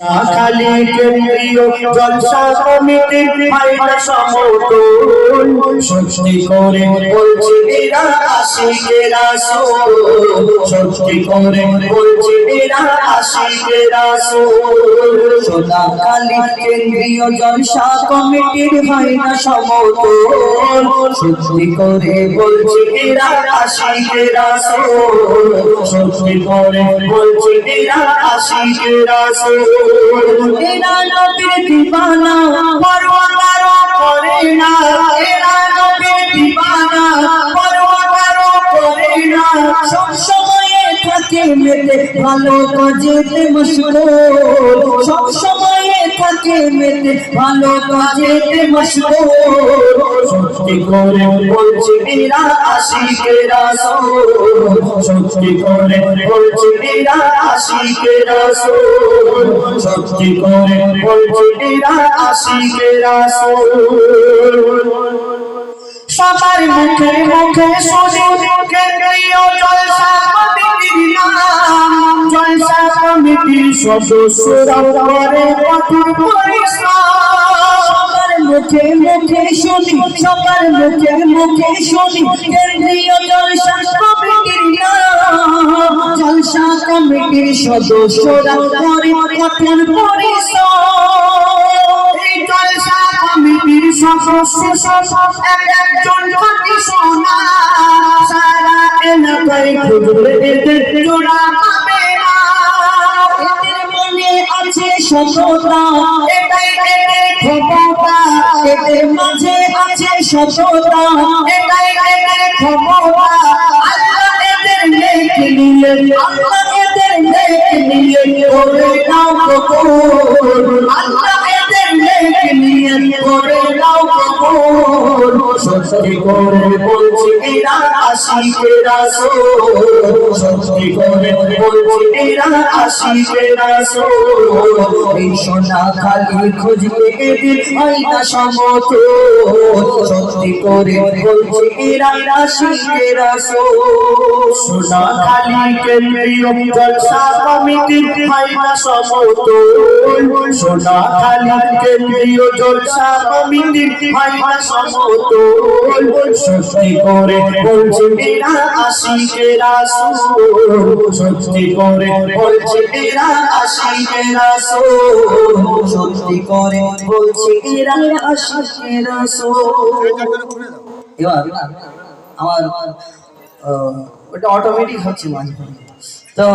খালি কেন্দ্রীয় জলসা কমিটির ভাইরা সমতল সত্যি করে বলছি এরা আশিকে রাসূল, সত্যি করে বলছি এরা আশিকে রাসূল। সোনাখালী কেন্দ্রীয় জলসা কমিটির ভাইরা সমতল সত্যি করে বলছি এরা আশিকে রাসূল, সত্যি করে বলছি এরা আশিকে রাসূল। এরা নবীর দিওয়ানা পরোয়া কারো করে না, এরা নবীর দিওয়ানা পরোয়া কারো করে না। সব সময়ে থাকে মেতে ভালো কাজেতে মশগুল, সব সময়ে থাকে মেতে ভালো কাজেতে মশগুল। সত্যি করে বলছি এরা আশিকে রাসূল, সত্যি করে বলছি এরা আশিকে রাসূল, সত্যি করে বলছি এরা আশিকে রাসূল। সবার মুখে মুখে শুনি কেন্দ্রীয় জলসা কমিটির নাম, জলসা কমিটির সদস্যরা করে কঠোর পরিশ্রম। সবার মুখে মুখে শুনি, সবার মুখে মুখে শুনি কেন্দ্রীয় জলসা কমিটির নাম, জলসা কমিটির সদস্যরা করে কঠোর পরিশ্রম। এই জলসা কমিটির সদস্য একজন খাঁটি সোনা, সারা এলাকায় খুঁজলে এদের জোড়া পাবে না। এদের মনে আছে সততা, এটাই এদের ক্ষমতা, এদের মাঝে আছে সততা, এটাই এদের ক্ষমতা। আল্লাহ এদের নেক নিয়ে, আল্লাহ এদের নেক নিয়ে করে নাও কবুল, আল্লাহ এদের নেক নিয়ে করে নাও কবুল। সত্যি করে বলছি এরা আশিকে রাসূল, সত্যি করে বলছি এরা আশিকে রাসূল। এই সোনাখালী খুঁজলে এদের হয় না সমতল, সত্যি করে বলছি এরা আশিকে রাসূল। সোনাখালী কেন্দ্রীয় জলসা কমিটির ভাইরা সমতল, সোনাখালী কেন্দ্রীয় জলসা কমিটির ভাইরা সমতল সত্যি করে বলছি এরা আশিকে রাসূল, সত্যি করে বলছি এরা আশিকে রাসূল, সত্যি করে বলছি এরা আশিকে রাসূল। এবার আমার ওটা অটোমেটিক হচ্ছে মাঝে তো